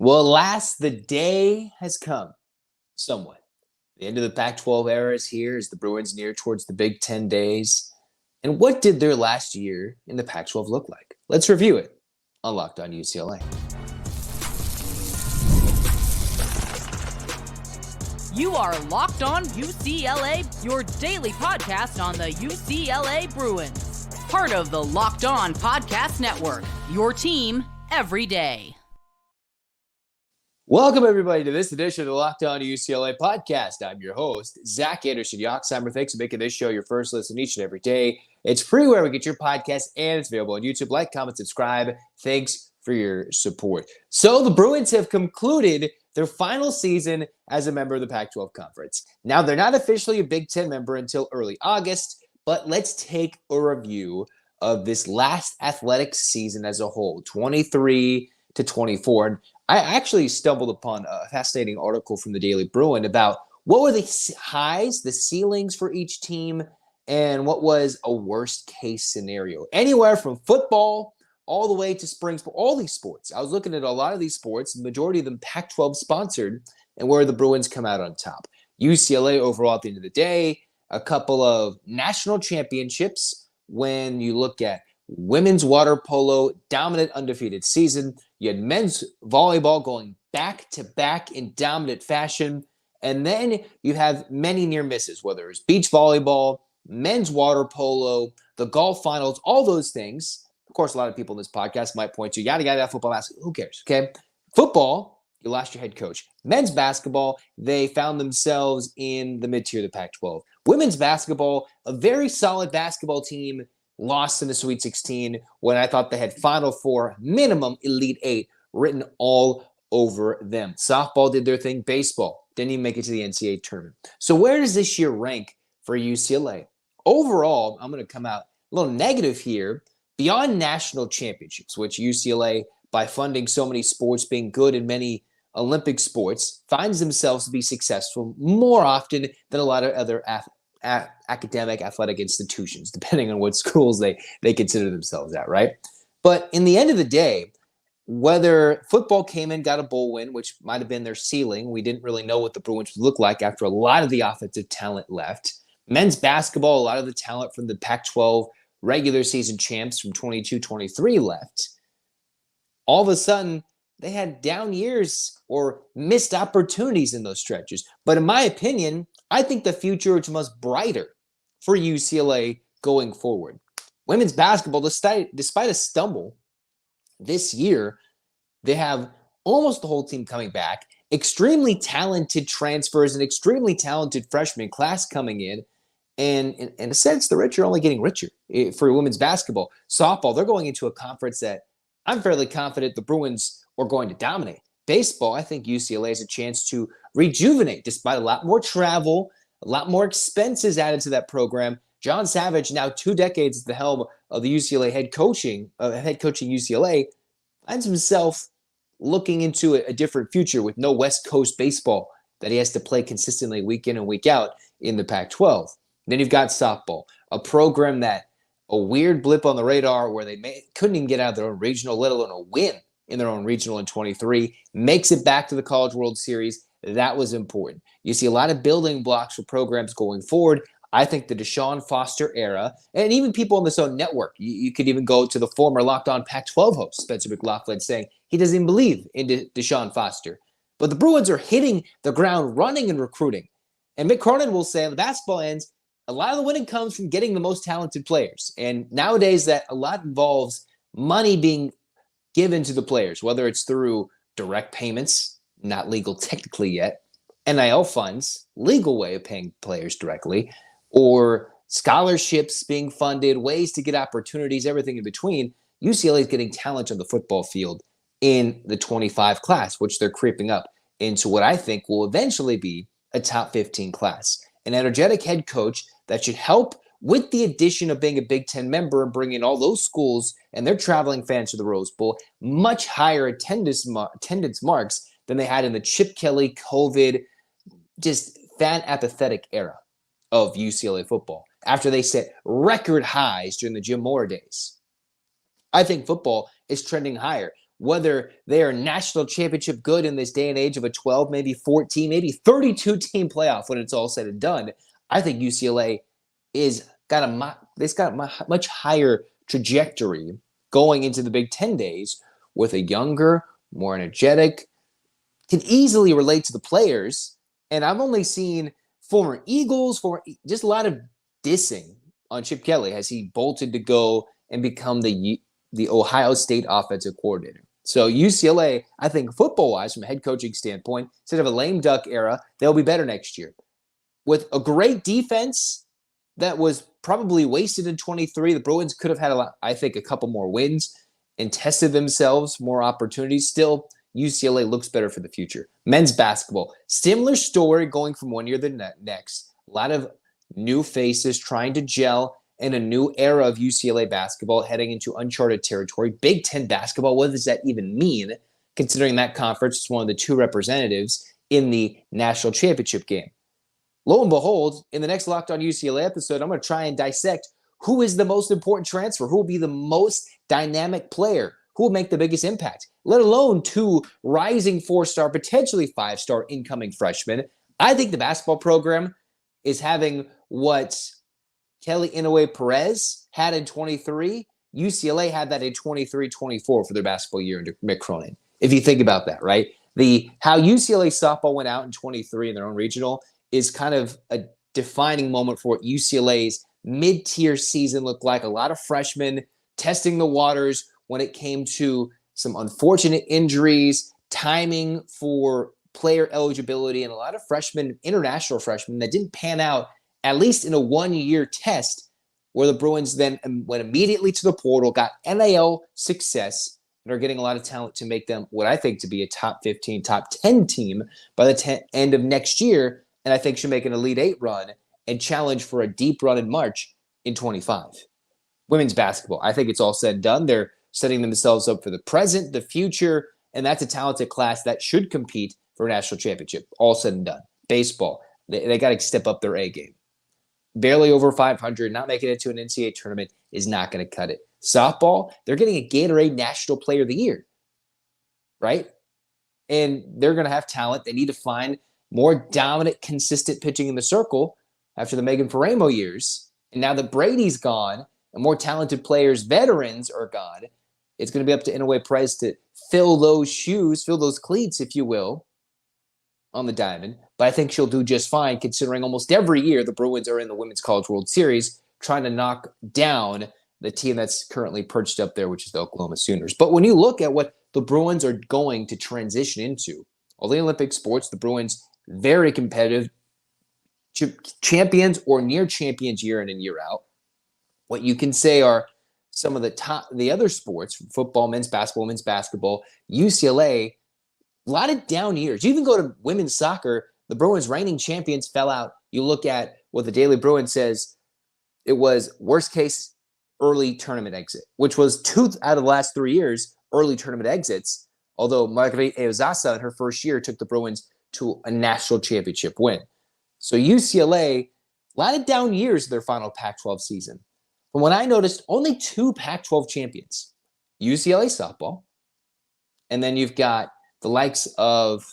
Well, alas, the day has come somewhat. The end of the Pac-12 era is here as the Bruins near towards the Big Ten days. And what did their last year in the Pac-12 look like? Let's review it on Locked On UCLA. You are Locked On UCLA, your daily podcast on the UCLA Bruins. Part of the Locked On Podcast Network, your team every day. Welcome, everybody, to this edition of the Locked On UCLA podcast. I'm your host, Zach Anderson-Yoxsimer. Thanks for making this show your first listen each and every day. It's free wherever we get your podcast, and it's available on YouTube. Like, comment, subscribe. Thanks for your support. So the Bruins have concluded their final season as a member of the Pac-12 Conference. Now, they're not officially a Big Ten member until early August, but let's take a review of this last athletics season as a whole, 23 to 24. And I actually stumbled upon a fascinating article from the Daily Bruin about what were the highs, the ceilings for each team, and what was a worst-case scenario. Anywhere from football all the way to spring sport, all these sports. I was looking at a lot of these sports, the majority of them Pac-12 sponsored, and where the Bruins come out on top. UCLA overall at the end of the day, a couple of national championships when you look at women's water polo, dominant undefeated season. You had men's volleyball going back-to-back in dominant fashion. And then you have many near misses, whether it's beach volleyball, men's water polo, the golf finals, all those things. Of course, a lot of people in this podcast might point to yada, football, basketball. Who cares, okay? Football, you lost your head coach. Men's basketball, they found themselves in the mid-tier of the Pac-12. Women's basketball, a very solid basketball team, lost in the Sweet 16 when I thought they had Final Four, minimum Elite Eight, written all over them. Softball did their thing. Baseball didn't even make it to the NCAA tournament. So where does this year rank for UCLA? Overall, I'm going to come out a little negative here. Beyond national championships, which UCLA, by funding so many sports, being good in many Olympic sports, finds themselves to be successful more often than a lot of other academic athletic institutions, depending on what schools they consider themselves at, right? But in the end of the day, whether football came in, got a bowl win, which might have been their ceiling, we didn't really know what the Bruins would look like after a lot of the offensive talent left. Men's basketball, a lot of the talent from the Pac-12 regular season champs from 22-23 left. All of a sudden, they had down years or missed opportunities in those stretches. But in my opinion, I think the future is much brighter for UCLA going forward. Women's basketball, despite a stumble this year, they have almost the whole team coming back, extremely talented transfers, an extremely talented freshman class coming in. And in a sense, the rich are only getting richer for women's basketball. Softball, they're going into a conference that I'm fairly confident the Bruins are going to dominate. Baseball, I think UCLA has a chance to rejuvenate despite a lot more travel, a lot more expenses added to that program. John Savage, now 2 decades at the helm of the UCLA head coaching UCLA, finds himself looking into a different future with no West Coast baseball that he has to play consistently week in and week out in the Pac-12. Then you've got softball, a program that a weird blip on the radar where they couldn't even get out of their own regional, let alone a win in their own regional in 23, makes it back to the College World Series. That was important. You see a lot of building blocks for programs going forward. I think the Deshaun Foster era, and even people on this own network, you could even go to the former Locked On Pac-12 host, Spencer McLaughlin, saying he doesn't even believe in Deshaun Foster. But the Bruins are hitting the ground running and recruiting. And Mick Cronin will say on the basketball ends, a lot of the winning comes from getting the most talented players. And nowadays that a lot involves money being given to the players, whether it's through direct payments, not legal technically yet, NIL funds, legal way of paying players directly, or scholarships being funded, ways to get opportunities, everything in between. UCLA is getting talent on the football field in the 25 class, which they're creeping up into what I think will eventually be a top 15 class. An energetic head coach that should help with the addition of being a Big Ten member and bringing all those schools and their traveling fans to the Rose Bowl, much higher attendance marks than they had in the Chip Kelly, COVID, just fan apathetic era of UCLA football after they set record highs during the Jim Mora days. I think football is trending higher. whether they are national championship good in this day and age of a 12, maybe 14, maybe 32 team playoff when it's all said and done. I think UCLA it's got a much higher trajectory going into the Big Ten days with a younger, more energetic, can easily relate to the players. And I've only seen former Eagles, just a lot of dissing on Chip Kelly as he bolted to go and become the Ohio State offensive coordinator. So UCLA, I think football-wise, from a head coaching standpoint, instead of a lame duck era, they'll be better next year. With a great defense that was probably wasted in 23, the Bruins could have had a couple more wins and tested themselves, more opportunities. Still, UCLA looks better for the future. Men's basketball, similar story going from one year to the next. A lot of new faces trying to gel in a new era of UCLA basketball heading into uncharted territory. Big Ten basketball, what does that even mean, considering that conference is one of the two representatives in the national championship game? Lo and behold, in the next Locked On UCLA episode, I'm going to try and dissect who is the most important transfer, who will be the most dynamic player, who will make the biggest impact, let alone two rising four-star, potentially five-star incoming freshmen. I think the basketball program is having what Kelly Inouye Perez had in 23. UCLA had that in 23-24 for their basketball year under Mick Cronin. If you think about that, right? How UCLA softball went out in 23 in their own regional is kind of a defining moment for what UCLA's mid-tier season looked like. A lot of freshmen testing the waters when it came to some unfortunate injuries, timing for player eligibility, and a lot of freshmen, international freshmen, that didn't pan out, at least in a one-year test, where the Bruins then went immediately to the portal, got NIL success, and are getting a lot of talent to make them what I think to be a top 15, top 10 team by the end of next year, and I think should make an Elite Eight run and challenge for a deep run in March in 25. Women's basketball, I think it's all said and done. They're setting themselves up for the present, the future, and that's a talented class that should compete for a national championship. All said and done. Baseball, they got to step up their A game. Barely over 500, not making it to an NCAA tournament is not going to cut it. Softball, they're getting a Gatorade National Player of the Year, right? And they're going to have talent. They need to find more dominant, consistent pitching in the circle after the Megan Faramo years. And now that Brady's gone and more talented players, veterans, are gone, it's going to be up to Inouye Perez to fill those shoes, fill those cleats, if you will, on the diamond. But I think she'll do just fine, considering almost every year the Bruins are in the Women's College World Series trying to knock down the team that's currently perched up there, which is the Oklahoma Sooners. But when you look at what the Bruins are going to transition into, all the Olympic sports, the Bruins, very competitive, champions or near champions year in and year out. What you can say are some of the other sports, football, men's basketball, UCLA, a lot of down years. You even go to women's soccer, the Bruins reigning champions fell out. You look at what the Daily Bruin says, it was worst case early tournament exit, which was 2 out of the last 3 years, early tournament exits. Although Marguerite Eozasa in her first year took the Bruins to a national championship win. So UCLA, a lot of down years in their final Pac-12 season. But when I noticed, only 2 Pac-12 champions, UCLA softball, and then you've got the likes of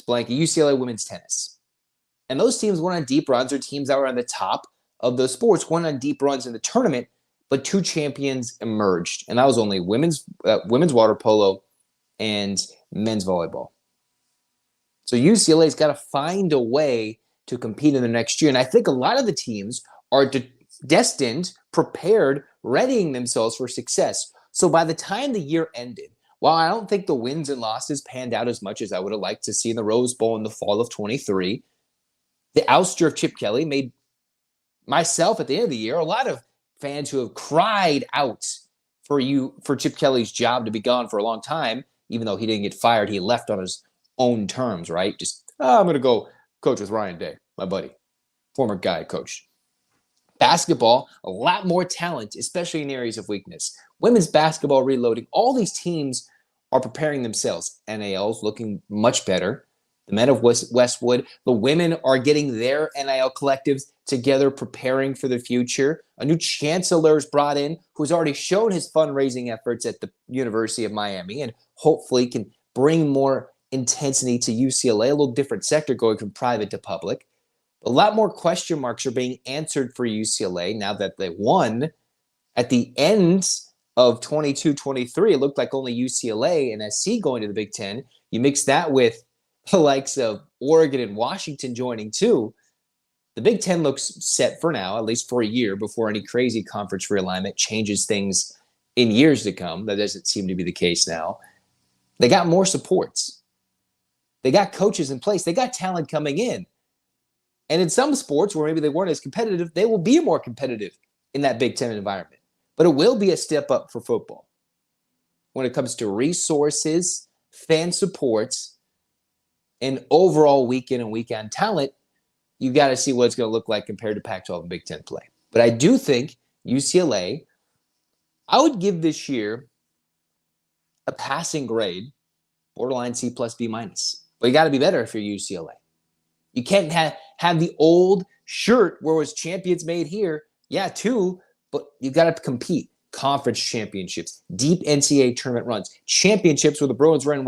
UCLA women's tennis. And those teams went on deep runs, or teams that were on the top of those sports went on deep runs in the tournament, but 2 champions emerged. And that was only women's water polo and men's volleyball. So UCLA's got to find a way to compete in the next year. And I think a lot of the teams are destined, prepared, readying themselves for success. So by the time the year ended, while I don't think the wins and losses panned out as much as I would have liked to see in the Rose Bowl in the fall of 23, the ouster of Chip Kelly made myself at the end of the year, a lot of fans who have cried out for Chip Kelly's job to be gone for a long time, even though he didn't get fired, he left on his own terms, right? I'm going to go coach with Ryan Day, my buddy, former guy coach. Basketball, a lot more talent, especially in areas of weakness. Women's basketball reloading. All these teams are preparing themselves. NAL's looking much better. The men of Westwood, the women are getting their NIL collectives together, preparing for the future. A new chancellor is brought in who's already shown his fundraising efforts at the University of Miami and hopefully can bring more intensity to UCLA, a little different sector going from private to public. A lot more question marks are being answered for UCLA now that they won. At the end of 22-23, it looked like only UCLA and SC going to the Big Ten. You mix that with the likes of Oregon and Washington joining too. The Big Ten looks set for now, at least for a year, before any crazy conference realignment changes things in years to come. That doesn't seem to be the case now. They got more supports. They got coaches in place. They got talent coming in. And in some sports where maybe they weren't as competitive, they will be more competitive in that Big Ten environment. But it will be a step up for football when it comes to resources, fan supports, and overall week in and week out talent. You got to see what it's going to look like compared to Pac-12 and Big Ten play. But I do think UCLA, I would give this year a passing grade, borderline C plus B minus. But you got to be better if you're UCLA. You can't have the old shirt where it was champions made here. Yeah, too, but you got to compete. Conference championships, deep NCAA tournament runs, championships where the Bruins ran,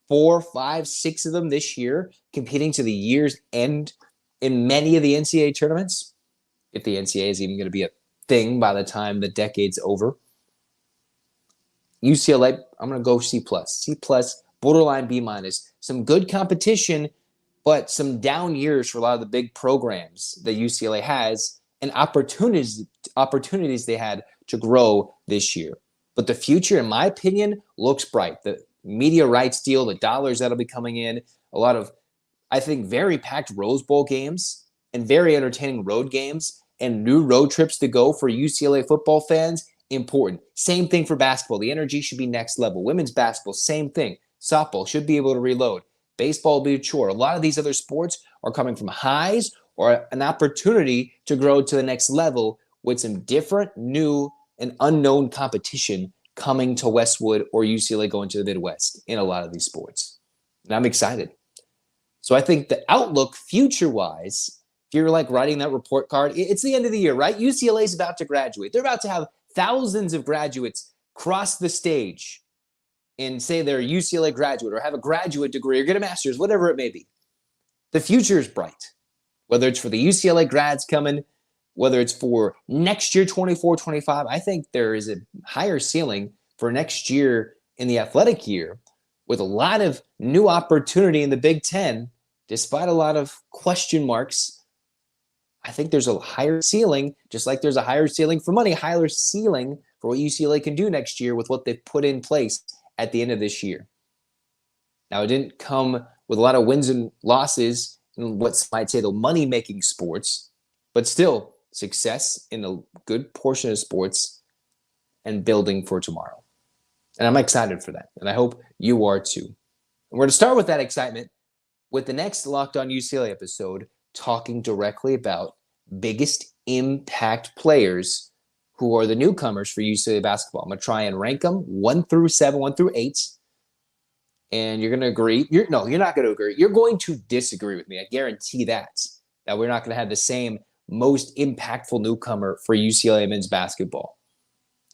4, 5, 6 of them this year, competing to the year's end in many of the NCAA tournaments, if the NCAA is even going to be a thing by the time the decade's over. UCLA, I'm going to go C+, borderline B-. Some good competition, but some down years for a lot of the big programs that UCLA has and opportunities they had to grow this year. But the future, in my opinion, looks bright. The media rights deal, the dollars that'll be coming in, a lot of, I think, very packed Rose Bowl games and very entertaining road games and new road trips to go for UCLA football fans, important. Same thing for basketball. The energy should be next level. Women's basketball, same thing. Softball should be able to reload. Baseball will be a chore. A lot of these other sports are coming from highs or an opportunity to grow to the next level with some different, new, and unknown competition coming to Westwood or UCLA going to the Midwest in a lot of these sports. And I'm excited. So I think the outlook future-wise, if you're like writing that report card, it's the end of the year, right? UCLA is about to graduate. They're about to have thousands of graduates cross the stage and say they're a UCLA graduate or have a graduate degree or get a master's, whatever it may be. The future is bright, whether it's for the UCLA grads coming, whether it's for next year, 24-25. I think there is a higher ceiling for next year in the athletic year with a lot of new opportunity in the Big Ten, despite a lot of question marks. I think there's a higher ceiling, just like there's a higher ceiling for money, higher ceiling for what UCLA can do next year with what they've put in place at the end of this year. Now, it didn't come with a lot of wins and losses in what might say the money-making sports, but still success in a good portion of sports and building for tomorrow. And I'm excited for that, and I hope you are too. And we're going to start with that excitement with the next Locked On UCLA episode, talking directly about biggest impact players who are the newcomers for UCLA basketball. I'm going to try and rank them 1 through 7, 1 through 8. And you're going to agree. You're not going to agree. You're going to disagree with me. I guarantee that we're not going to have the same most impactful newcomer for UCLA men's basketball.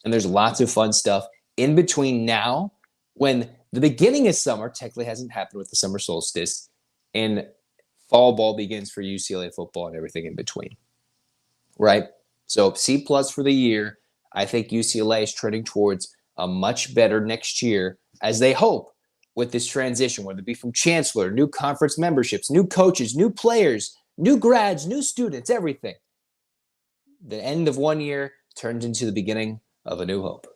And there's lots of fun stuff in between now when the beginning of summer technically hasn't happened with the summer solstice and fall ball begins for UCLA football and everything in between. Right? So C+ for the year. I think UCLA is trending towards a much better next year as they hope with this transition, whether it be from chancellor, new conference memberships, new coaches, new players, new grads, new students, everything. The end of one year turns into the beginning of a new hope.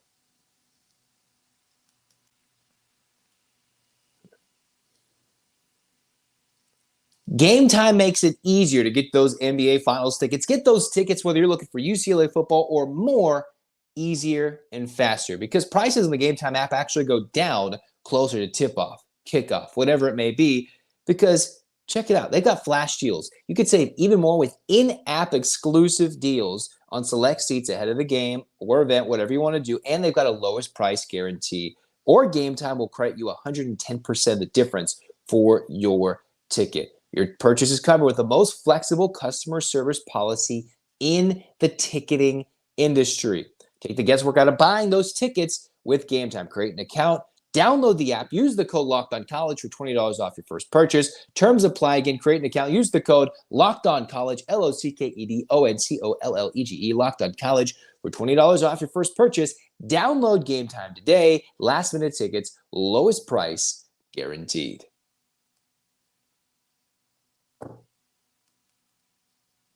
Gametime makes it easier to get those NBA Finals tickets. Get those tickets whether you're looking for UCLA football or more, easier and faster because prices in the Gametime app actually go down closer to tip-off, kickoff, whatever it may be, because check it out. They've got flash deals. You could save even more with in-app exclusive deals on select seats ahead of the game or event, whatever you want to do, and they've got a lowest price guarantee. Or Gametime will credit you 110% of the difference for your ticket. Your purchase is covered with the most flexible customer service policy in the ticketing industry. Take the guesswork out of buying those tickets with Gametime. Create an account, Download the app. Use the code LOCKEDONCollege for $20 off your first purchase. Terms apply. Again, create an account. Use the code LOCKEDONCollege, LOCKEDONCOLLEGE, LOCKEDONCollege for $20 off your first purchase. Download Gametime today. Last-minute tickets, lowest price guaranteed.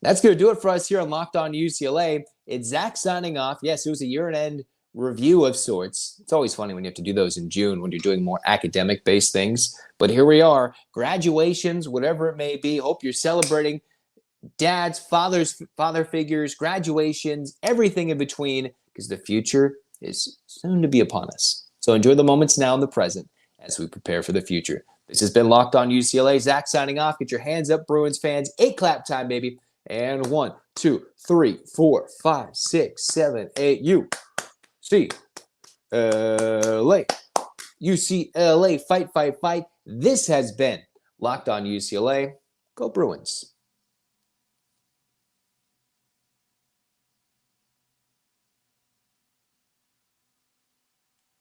That's going to do it for us here on Locked On UCLA. It's Zach signing off. Yes, it was a year-end review of sorts. It's always funny when you have to do those in June when you're doing more academic-based things. But here we are. Graduations, whatever it may be. Hope you're celebrating dads, father figures, graduations, everything in between, because the future is soon to be upon us. So enjoy the moments now in the present as we prepare for the future. This has been Locked On UCLA. Zach signing off. Get your hands up, Bruins fans. 8 clap time, baby. And 1, 2, 3, 4, 5, 6, 7, 8. UCLA. UCLA. Fight, fight, fight. This has been Locked On UCLA. Go Bruins.